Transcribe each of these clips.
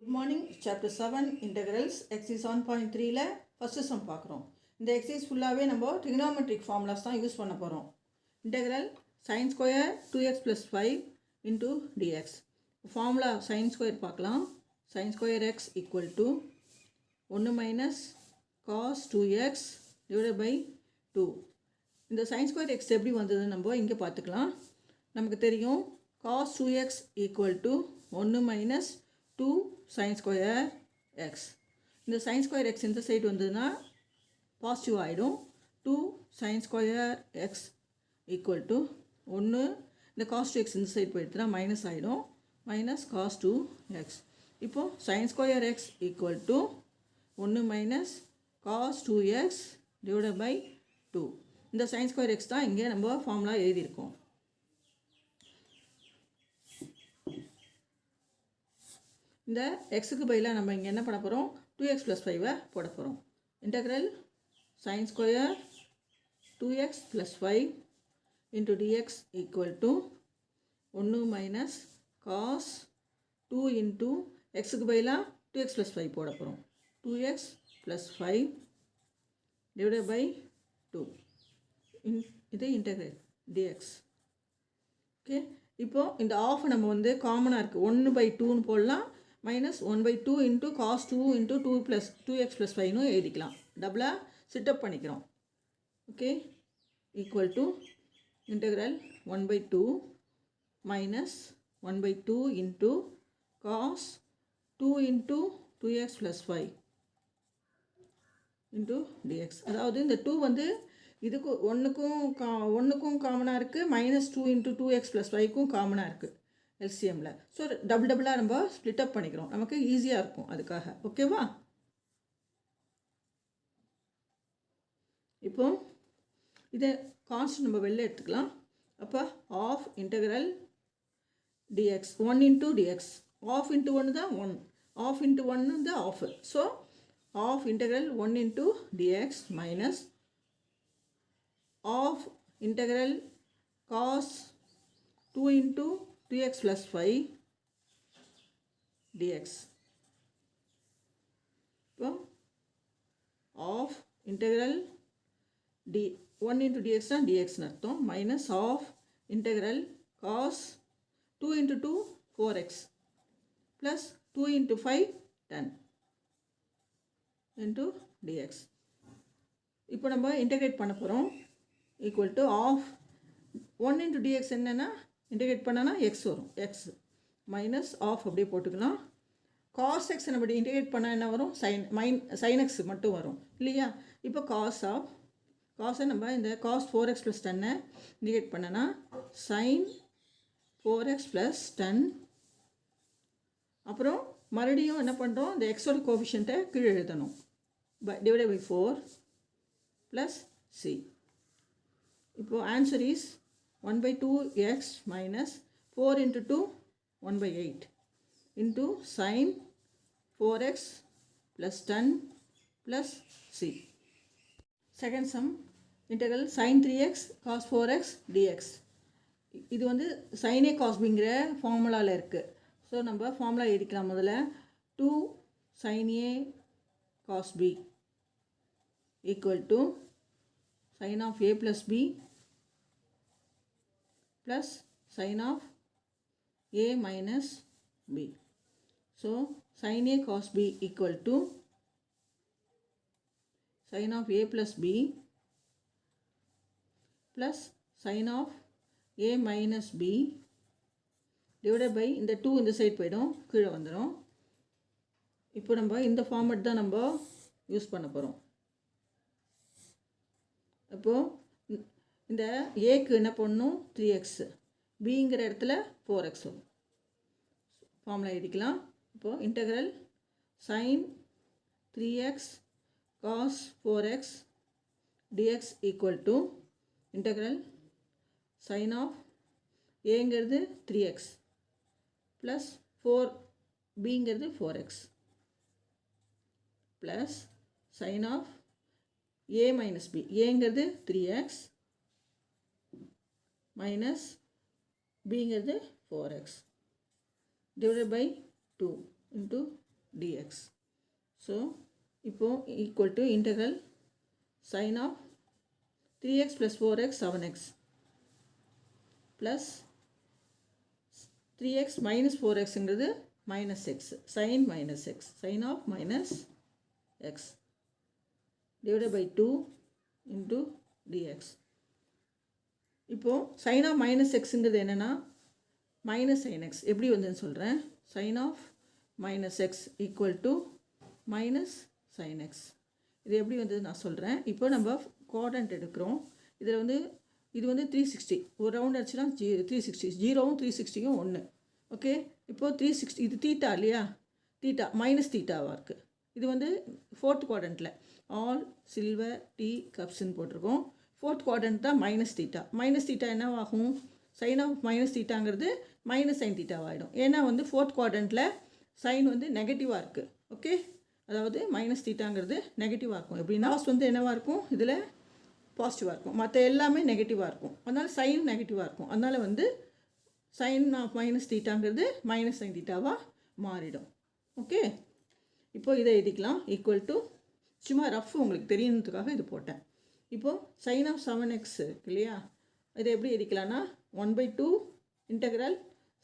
Good morning. Chapter 7 integrals exercise 1.3 ல first sum பார்க்குறோம். இந்த exercise ஃபுல்லாகவே நம்ம trigonometric formulas தான் யூஸ் பண்ண போகிறோம். Integral sin square 2x plus 5 into dx. Formula sin square பார்க்கலாம். Sin square x equal to 1 minus cos 2x divided by 2. இந்த sin square x எப்படி வந்தது நம்ம இங்கே பார்த்துக்கலாம். நமக்கு தெரியும் cos 2x equal to 1 minus 2 sin square x. இந்த sin square x இந்த சைடு வந்ததுன்னா பாசிட்டிவ் ஆகிடும். 2 sin square x equal to 1 இந்த cos 2x இந்த சைடு போயிடுச்சுன்னா மைனஸ் ஆகிடும். Minus cos 2x. இப்போது sin square x equal to 1 minus cos 2x divided by 2. இந்த sin square x தான் இங்கே நம்ம ஃபார்முலா எழுதியிருக்கோம். இந்த எக்ஸுக்கு பதிலாக நம்ம இங்கே என்ன பண்ண போகிறோம், 2x plus 5 போட போகிறோம். Integral sin square 2x plus 5 into dx equal to 1 minus cos 2 into எக்ஸுக்கு பதிலாக 2x plus 5 போட போகிறோம். 2x plus 5 divided by 2. இது இன்டெக்ரல் dx. ஓகே, இப்போது இந்த ஆஃப் நம்ம வந்து காமனாக இருக்குது. 1/2ன்னு போடலாம். minus 1/2 into cos 2 into 2 plus 2x plus 5 எழுதிக்கலாம். டபுளாக சிட்டப் பண்ணிக்கிறோம். Okay, equal to integral 1/2 minus 1/2 into cos 2 into 2x plus 5 into dx. அதாவது இந்த 2 வந்து இதுக்கு ஒன்றுக்கும் காமனாக இருக்குது, மைனஸ் 2 into 2x plus 5க்கும் காமனாக இருக்குது எல்சிஎம்மில். ஸோ டபுளாக நம்ம ஸ்ப்ளிட் அப் பண்ணிக்கிறோம், நமக்கு ஈஸியாக இருக்கும் அதுக்காக. ஓகேவா? இப்போ இதை கான்ஸ்டன்ட் நம்ம வெளில எடுத்துக்கலாம். அப்போ half integral dx 1 into dx. Half into 1 தான் 1, ஆஃப் இன்ட்டு 1 தான் half. So half integral 1 into dx minus half integral cos 2 into 2x plus 5 dx. இப்போ half integral d 1 into dx தான் dxன்னு அர்த்தம். Minus half integral cos 2 into 2 4x plus 2 into 5 10 into dx. இப்போ நம்ம integrate பண்ண போகிறோம். Equal to half 1 into dx என்னென்னா integrate பண்ணனா எக்ஸ் வரும். எக்ஸ் மைனஸ் ஆஃப் அப்படியே போட்டுக்கலாம். காஸ் எக்ஸ் நம்ம இன்டெகிரேட் பண்ணால் என்ன வரும், சைன் எக்ஸ் மட்டும் வரும் இல்லையா? இப்போ காஸை நம்ம இந்த காஸ் 4x + 10 இன்டிகேட் பண்ணனா சைன் 4x + 10. அப்புறம் மறுபடியும் என்ன பண்ணுறோம், இந்த எக்ஸோட கோஎஃபிஷியன்ட்டை கீழே எழுதணும். Divided by 4 + c. இப்போது answer is 1/2x minus 4 into 2 1/8 into sin 4x plus 10 plus c. Second sum, integral sin 3x cos 4x dx. இது வந்து sin a cos bங்கிற ஃபார்முலாவில் இருக்குது. ஸோ நம்ம ஃபார்முலா எழுதிக்கலாம். முதல்ல 2 sin a cos b equal to sin of a plus b plus sin of a minus b. So sin a cos b equal to sin of a plus b plus sin of a minus b divided by இந்த 2 இந்த side போய்டும், கீழே வந்துடும். இப்போ நம்ம இந்த format தான் நம்ம யூஸ் பண்ண போகிறோம். அப்போது இந்த ஏக்கு என்ன பண்ணணும், 3x, பிங்கிற இடத்துல 4x வரும். ஃபார்முலா எழுதிக்கலாம். இப்போது integral sine 3x cos 4x dx equal to integral sine of ஏங்கிறது 3x ப்ளஸ் 4 பிங்கிறது 4x plus sine of a minus b. ஏங்கிறது 3x minus b ங்கிறது 4x divided by 2 into dx. So இப்போ equal to integral sin of 3x plus 4x 7x plus 3x minus 4x ங்கிறது minus x, sin minus x, sin of minus x divided by 2 into dx. இப்போ sin of minus x ங்கிறது என்னன்னா minus sin x. எப்படி வந்துன்னு சொல்கிறேன். sin of minus x equal to minus sin x. இது எப்படி வந்தது நான் சொல்கிறேன். இப்போ நம்ம குவாட்ரண்ட் எடுக்கிறோம். இதில் வந்து இது வந்து 360, ஒரு ரவுண்ட் அடிச்சுன்னா 360, 0வும் 360யும் 1. ஓகே, இப்போது 360 இது தீட்டா இல்லையா, தீட்டா மைனஸ் தீட்டாவாக இருக்குது. இது வந்து ஃபோர்த் குவாட்ரண்ட்டில் ஆல் சில்வர் டீ கப்ஸ்ன்னு போட்டிருக்கோம். ஃபோர்த் குவாட்ரண்ட் தான் மைனஸ் தீட்டா. மைனஸ் தீட்டா என்னவாகும், சைன் ஆஃப் மைனஸ் தீட்டாங்கிறது மைனஸ் சைன் தீட்டாவாகிடும். ஏன்னா வந்து ஃபோர்த் குவாட்ரண்ட்டில் சைன் வந்து நெகட்டிவாக இருக்குது. ஓகே, அதாவது மைனஸ் தீட்டாங்கிறது நெகட்டிவாக இருக்கும். எப்படின்னா காஸ் வந்து என்னவாக இருக்கும், இதில் பாசிட்டிவாக இருக்கும், மற்ற எல்லாமே நெகட்டிவாக இருக்கும். அதனால் சைன் நெகட்டிவாக இருக்கும். அதனால் வந்து சைன் ஆஃப் மைனஸ் தீட்டாங்கிறது மைனஸ் சைன் தீட்டாவாக மாறிடும். ஓகே, இப்போது இதை எழுதிக்கலாம். ஈக்குவல் டு, சும்மா ரஃப் உங்களுக்கு தெரியணுன்றதுக்காக இது போட்டேன். இப்போது சைன் ஆஃப் 7x இருக்கு இல்லையா, இதை எப்படி எழுதிக்கலாம்னா 1/2 integral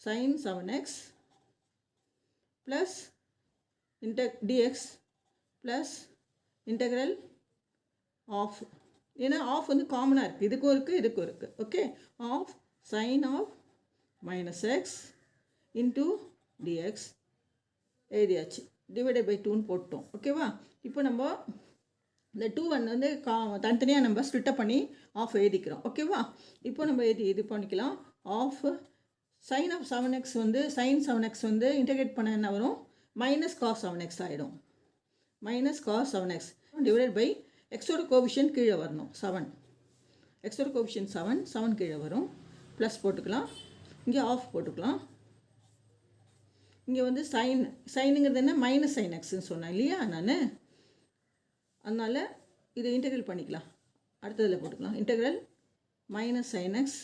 sine 7x plus dx plus integral half, ஏன்னா ஆஃப் வந்து காமனாக இருக்குது, இதுக்கும் இருக்குது இதுக்கும் இருக்குது. Okay, half sine of minus x into dx எழுதியாச்சு. டிவைடட் பை 2ன்னு போட்டோம். ஓகேவா, இப்போ நம்ம இந்த 2 வந்து தனித்தனியாக நம்ம ஸ்ப்ளிட்டப் பண்ணி ஆஃப் எழுதிக்கிறோம். ஓகேவா, இப்போ நம்ம இது பண்ணிக்கலாம். ஆஃப் சைன் ஆஃப் 7x வந்து சைன் 7x வந்து இன்டெகிரேட் பண்ண என்ன வரும், மைனஸ் காஸ் 7x ஆகிடும். Minus cos 7x divided by எக்ஸோட கோபிஷன் கீழே வரணும் 7, எக்ஸோட கோபிஷன் 7 கீழே வரும். ப்ளஸ் போட்டுக்கலாம், இங்கே ஆஃப் போட்டுக்கலாம். இங்கே வந்து சைனுங்கிறது என்ன, மைனஸ் சைன் எக்ஸ்ன்னு சொன்னேன் இல்லையா நான், அதனால் இதை இன்டெகிரல் பண்ணிக்கலாம். அடுத்ததில் போட்டுக்கலாம் integral minus sine X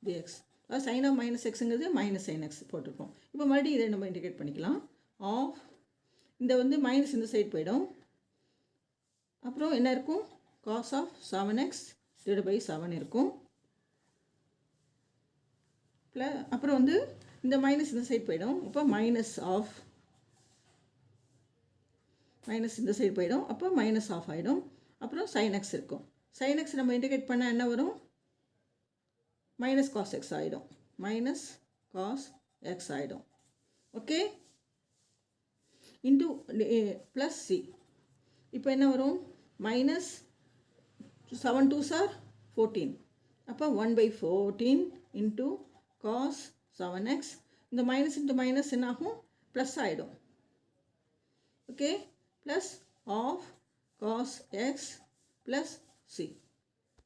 dx. அதாவது சைன் ஆஃப் மைனஸ் எக்ஸுங்கிறது மைனஸ் சைன் எக்ஸ் போட்டிருக்கோம். இப்போ மறுபடியும் இதை நம்ம இன்டெகிரேட் பண்ணிக்கலாம். ஆஃப் இந்த வந்து மைனஸ் இந்த சைடு போயிடும். அப்புறம் என்ன இருக்கும், cos of 7x divide by 7 இருக்கும். அப்புறம் வந்து இந்த மைனஸ் இந்த சைடு போயிடும். இப்போ மைனஸ் இந்த சைடு போயிடும். அப்போ மைனஸ் ஆஃப் ஆகிடும். அப்புறம் சைன் எக்ஸ் இருக்கும். சைன் எக்ஸ் நம்ம இன்டிகிரேட் பண்ணால் என்ன வரும், மைனஸ் காஸ் எக்ஸ் ஆகிடும். மைனஸ் காஸ் எக்ஸ் ஆகிடும். Okay, into plus C. இப்போ என்ன வரும், மைனஸ் 7 2s are 14. அப்போ 1/14 இன்டூ காஸ் 7x. இந்த மைனஸ் இன்ட்டு மைனஸ் என்ன ஆகும், ப்ளஸ் ஆகிடும். Okay, plus half cos x plus C.